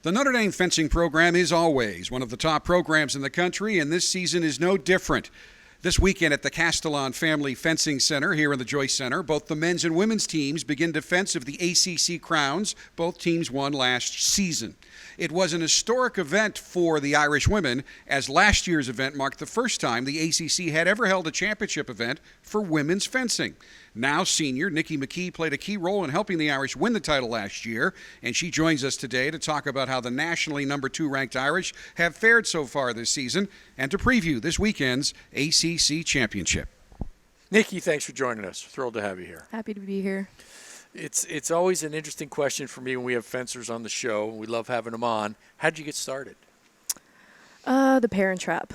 The Notre Dame fencing program is always one of the top programs in the country, and this season is no different. This weekend at the Castellan Family Fencing Center here in the Joyce Center, both the men's and women's teams begin defense of the ACC crowns. Both teams won last season. It was an historic event for the Irish women, as last year's event marked the first time the ACC had ever held a championship event for women's fencing. Now senior Nicole McKee played a key role in helping the Irish win the title last year, and she joins us today to talk about how the nationally number 2 ranked Irish have fared so far this season and to preview this weekend's ACC Championship. Nicole, thanks for joining us. Thrilled to have you here. Happy to be here. It's always an interesting question for me when we have fencers on the show. We love having them on. How did you get started? The Parent Trap.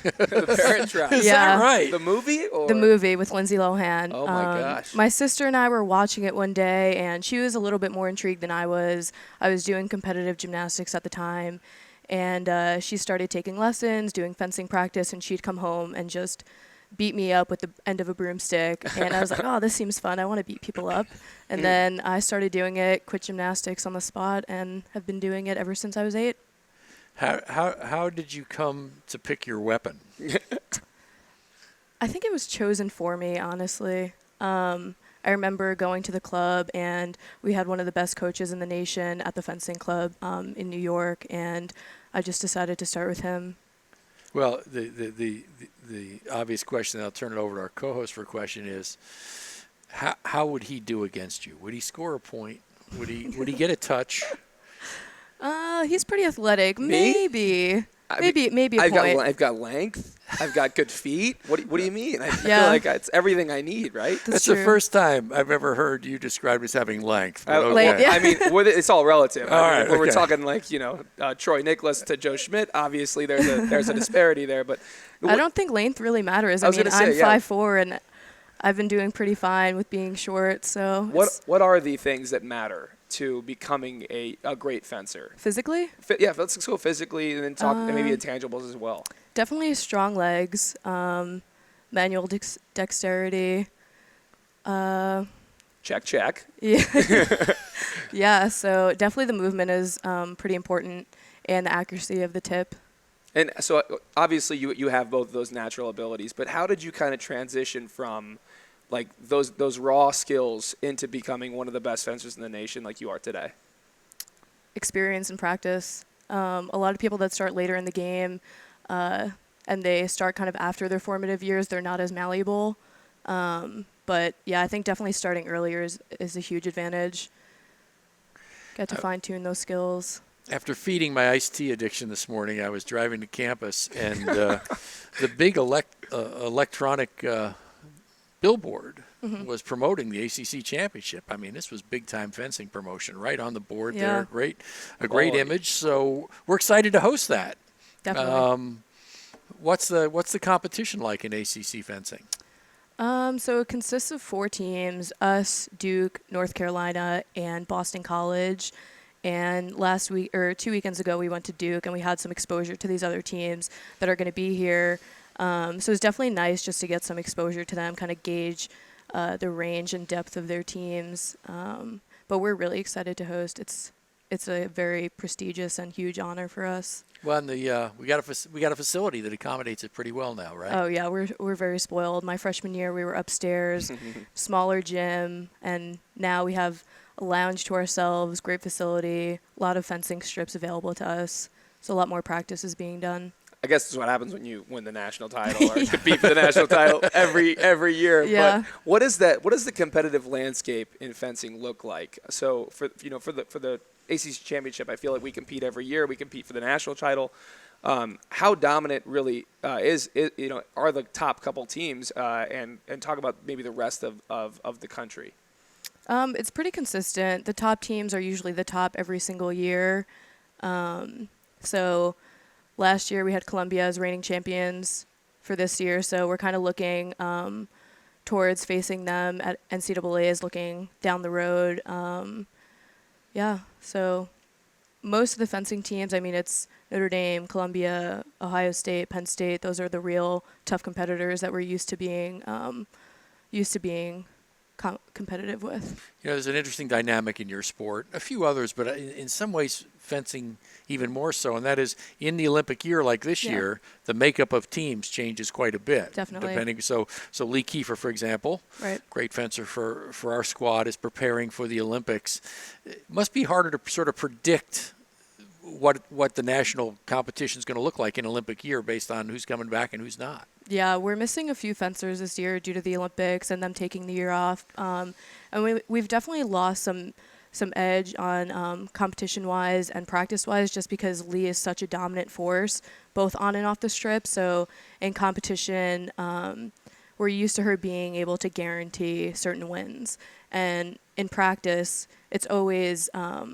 The Parent Trap. Is that right? The movie? Or? The movie with Lindsay Lohan. Oh, my gosh. My sister and I were watching it one day, and she was a little bit more intrigued than I was. I was doing competitive gymnastics at the time, and she started taking lessons, doing fencing practice, and she'd come home and just beat me up with the end of a broomstick. And I was like, oh, this seems fun. I want to beat people up. And then I started doing it, quit gymnastics on the spot, and have been doing it ever since I was 8. How did you come to pick your weapon? I think it was chosen for me, honestly. I remember going to the club, and we had one of the best coaches in the nation at the fencing club in New York, and I just decided to start with him. Well, the obvious question, I'll turn it over to our co-host for a question, is how would he do against you? Would he score a point? Would he get a touch? He's pretty athletic. Me? Maybe a point. I've got length. I've got good feet. What do you mean? I feel Yeah. like it's everything I need, right? That's true. the first time I've ever heard you described as having length. But Length, yeah. I mean, it's all relative. All I mean, right, when we're okay. talking Troy Nicholas to Joe Schmidt, obviously there's a disparity there. But I don't think length really matters. I was I'm gonna say, yeah. 5'4", and I've been doing pretty fine with being short. So what are the things that matter to becoming a great fencer? physically, Let's go physically, and then talk maybe intangibles as well. definitely strong legs, manual dexterity. Check. Yeah. Yeah, so definitely the movement is pretty important, and the accuracy of the tip. And so obviously you have both of those natural abilities, but how did you kind of transition from like those raw skills into becoming one of the best fencers in the nation like you are today? Experience and practice. A lot of people that start later in the game and they start kind of after their formative years, they're not as malleable. But, yeah, I think definitely starting earlier is a huge advantage. Get to fine-tune those skills. After feeding my iced tea addiction this morning, I was driving to campus, and the big electronic billboard was promoting the ACC Championship. I mean, this was big-time fencing promotion right on the board there. A great image. So we're excited to host that. Definitely. What's the competition like in ACC fencing? So it consists of 4 teams, us, Duke, North Carolina, and Boston College. And 2 weekends ago, we went to Duke, and we had some exposure to these other teams that are going to be here. So it's definitely nice just to get some exposure to them, kind of gauge the range and depth of their teams. But we're really excited to host. It's a very prestigious and huge honor for us. Well, and we got a facility that accommodates it pretty well now, right? Oh yeah, we're very spoiled. My freshman year, we were upstairs, smaller gym, and now we have a lounge to ourselves, great facility, a lot of fencing strips available to us. So a lot more practice is being done. I guess this is what happens when you win the national title or compete for the national title every year. Yeah. But what does the competitive landscape in fencing look like? So for the ACC Championship, I feel like we compete every year. We compete for the national title. How dominant really are the top couple teams, and talk about maybe the rest of the country. It's pretty consistent. The top teams are usually the top every single year. So last year we had Columbia as reigning champions for this year, so we're kind of looking towards facing them at NCAAs, looking down the road. So most of the fencing teams, I mean, it's Notre Dame, Columbia, Ohio State, Penn State. Those are the real tough competitors that we're used to being competitive with. There's an interesting dynamic in your sport, a few others, but in some ways fencing even more so, and that is in the Olympic year like this year, the makeup of teams changes quite a bit. Definitely. So Lee Kiefer, for example, Right. great fencer for our squad, is preparing for the Olympics. It must be harder to sort of predict what the national competition is going to look like in Olympic year based on who's coming back and who's not. Yeah, we're missing a few fencers this year due to the Olympics and them taking the year off. And we've definitely lost some edge on competition-wise and practice-wise just because Lee is such a dominant force, both on and off the strip. So in competition, we're used to her being able to guarantee certain wins. And in practice, it's always a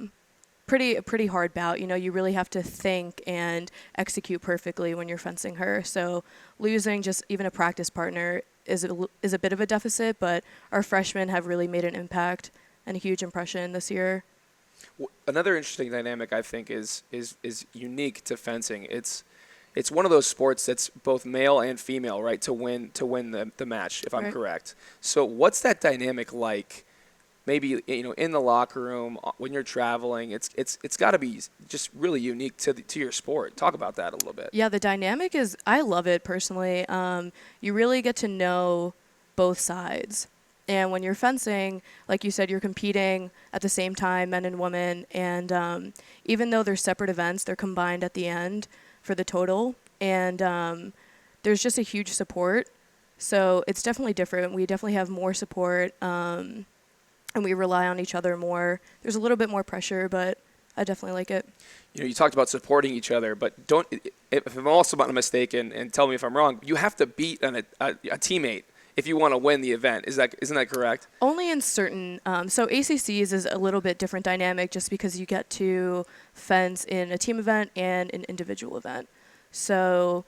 pretty hard bout. You really have to think and execute perfectly when you're fencing her. So losing just even a practice partner is a bit of a deficit, but our freshmen have really made an impact and a huge impression this year. Another interesting dynamic I think is unique to fencing. It's one of those sports that's both male and female, right? To win the match, if I'm Right. correct. So what's that dynamic like? Maybe in the locker room when you're traveling, it's got to be just really unique to your sport. Talk about that a little bit. Yeah, the dynamic is, I love it personally. You really get to know both sides. And when you're fencing, like you said, you're competing at the same time, men and women. And even though they're separate events, they're combined at the end for the total. And there's just a huge support. So it's definitely different. We definitely have more support. And we rely on each other more. There's a little bit more pressure, but I definitely like it. You talked about supporting each other, but if I'm also not mistaken, and tell me if I'm wrong, you have to beat a teammate if you want to win the event. Isn't that correct? Only in certain, so ACCs is a little bit different dynamic just because you get to fence in a team event and an individual event. So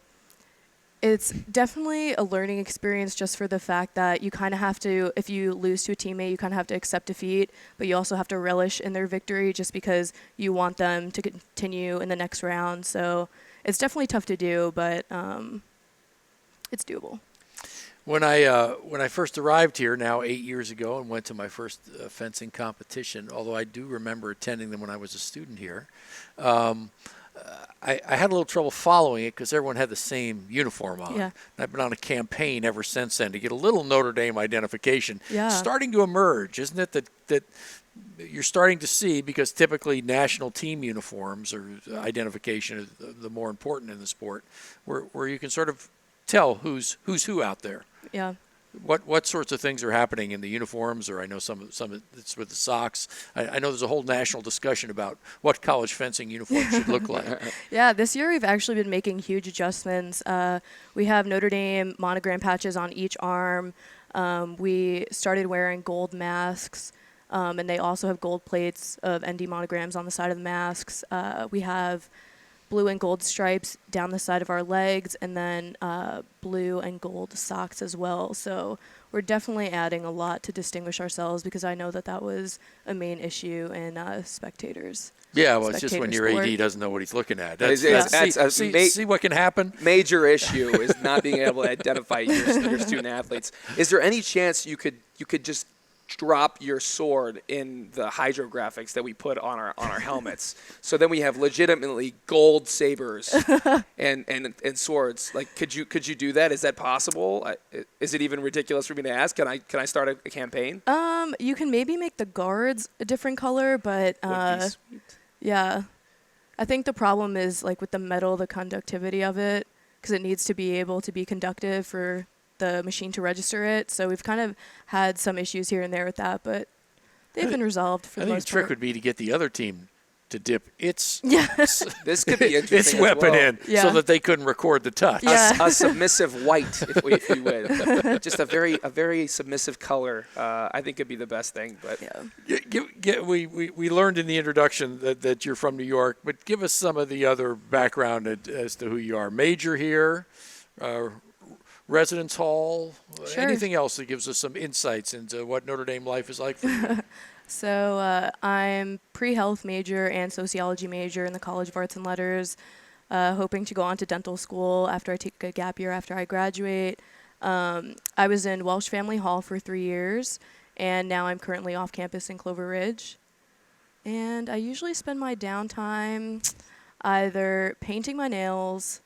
it's definitely a learning experience just for the fact that you kind of have to, if you lose to a teammate, you kind of have to accept defeat, but you also have to relish in their victory just because you want them to continue in the next round. So it's definitely tough to do, but it's doable. When I first arrived here now 8 years ago and went to my first fencing competition, although I do remember attending them when I was a student here, I had a little trouble following it because everyone had the same uniform on. Yeah. And I've been on a campaign ever since then to get a little Notre Dame identification. Yeah. Starting to emerge, isn't it, that you're starting to see, because typically national team uniforms or identification is the more important in the sport, where you can sort of tell who's who out there. Yeah. What sorts of things are happening in the uniforms, or I know some it's with the socks. I know there's a whole national discussion about what college fencing uniforms should look like. Yeah, this year we've actually been making huge adjustments. We have Notre Dame monogram patches on each arm. We started wearing gold masks, and they also have gold plates of ND monograms on the side of the masks. We have blue and gold stripes down the side of our legs, and then blue and gold socks as well. So we're definitely adding a lot to distinguish ourselves, because I know that was a main issue in spectators. Yeah, well, it's just when your sport. AD doesn't know what he's looking at. See what can happen? Major issue is not being able to identify your student athletes. Is there any chance you could just drop your sword in the hydrographics that we put on our helmets, so then we have legitimately gold sabers and swords? Like, could you do that? Is that possible? Is it even ridiculous for me to ask? Can I start a campaign? You can maybe make the guards a different color, but Would be sweet. yeah, I think the problem is like with the metal, the conductivity of it, because it needs to be able to be conductive for the machine to register it. So we've kind of had some issues here and there with that, but they've been resolved for the I think most the trick part. would be to get the other team to dip its This could be interesting. its as weapon well. in Yeah. so that they couldn't record the touch. Yeah. A submissive white, if you would. Just a very submissive color. I think could be the best thing. But Yeah. We learned in the introduction that you're from New York, but give us some of the other background as to who you are. Major here, residence hall, Sure. anything else that gives us some insights into what Notre Dame life is like for you. So I'm pre-health major and sociology major in the College of Arts and Letters, hoping to go on to dental school after I take a gap year after I graduate. I was in Welsh Family Hall for 3 years, and now I'm currently off campus in Clover Ridge. And I usually spend my downtime either painting my nails,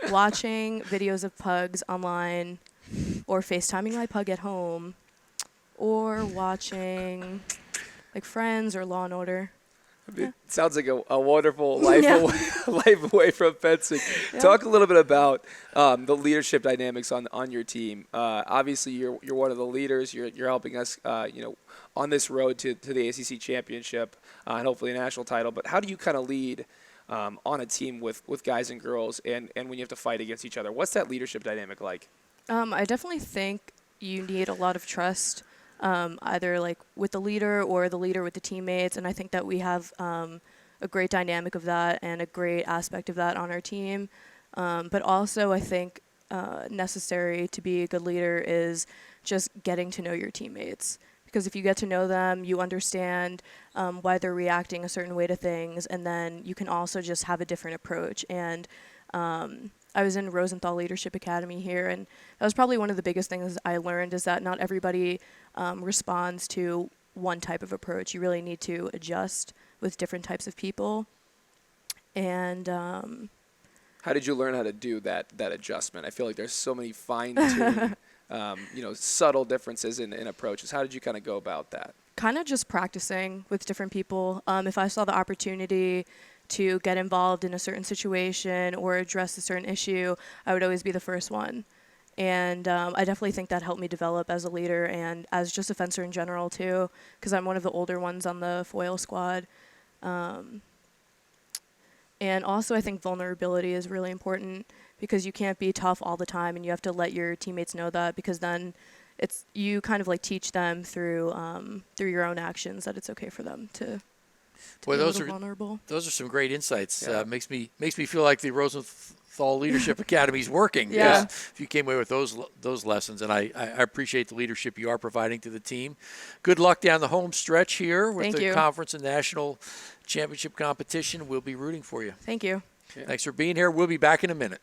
watching videos of pugs online, or FaceTiming my pug at home, or watching like Friends or Law and Order. It sounds like a wonderful life away from fencing. Yeah. Talk a little bit about the leadership dynamics on your team. Obviously, you're one of the leaders. You're helping us, on this road to the ACC Championship and hopefully a national title. But how do you kind of lead on a team with guys and girls, and when you have to fight against each other? What's that leadership dynamic like? I definitely think you need a lot of trust. Either like with the leader or the leader with the teammates. And I think that we have a great dynamic of that and a great aspect of that on our team. But also I think necessary to be a good leader is just getting to know your teammates. Because if you get to know them, you understand why they're reacting a certain way to things. And then you can also just have a different approach. And I was in Rosenthal Leadership Academy here, and that was probably one of the biggest things I learned is that not everybody responds to one type of approach. You really need to adjust with different types of people. And how did you learn how to do that adjustment? I feel like there's so many fine-tuned, subtle differences in approaches. How did you kind of go about that? Kind of just practicing with different people. If I saw the opportunity to get involved in a certain situation or address a certain issue, I would always be the first one. And I definitely think that helped me develop as a leader and as just a fencer in general too, because I'm one of the older ones on the foil squad. And also I think vulnerability is really important because you can't be tough all the time, and you have to let your teammates know that, because then you kind of like teach them through your own actions that it's okay for them to Boy, be vulnerable. Those are some great insights. Yeah. Makes me feel like the Rosenthal Leadership Academy is working. Yeah. If you came away with those lessons, and I appreciate the leadership you are providing to the team. Good luck down the home stretch here with Thank the you. conference and national championship competition. We'll be rooting for you. Thank you. Thanks for being here. We'll be back in a minute.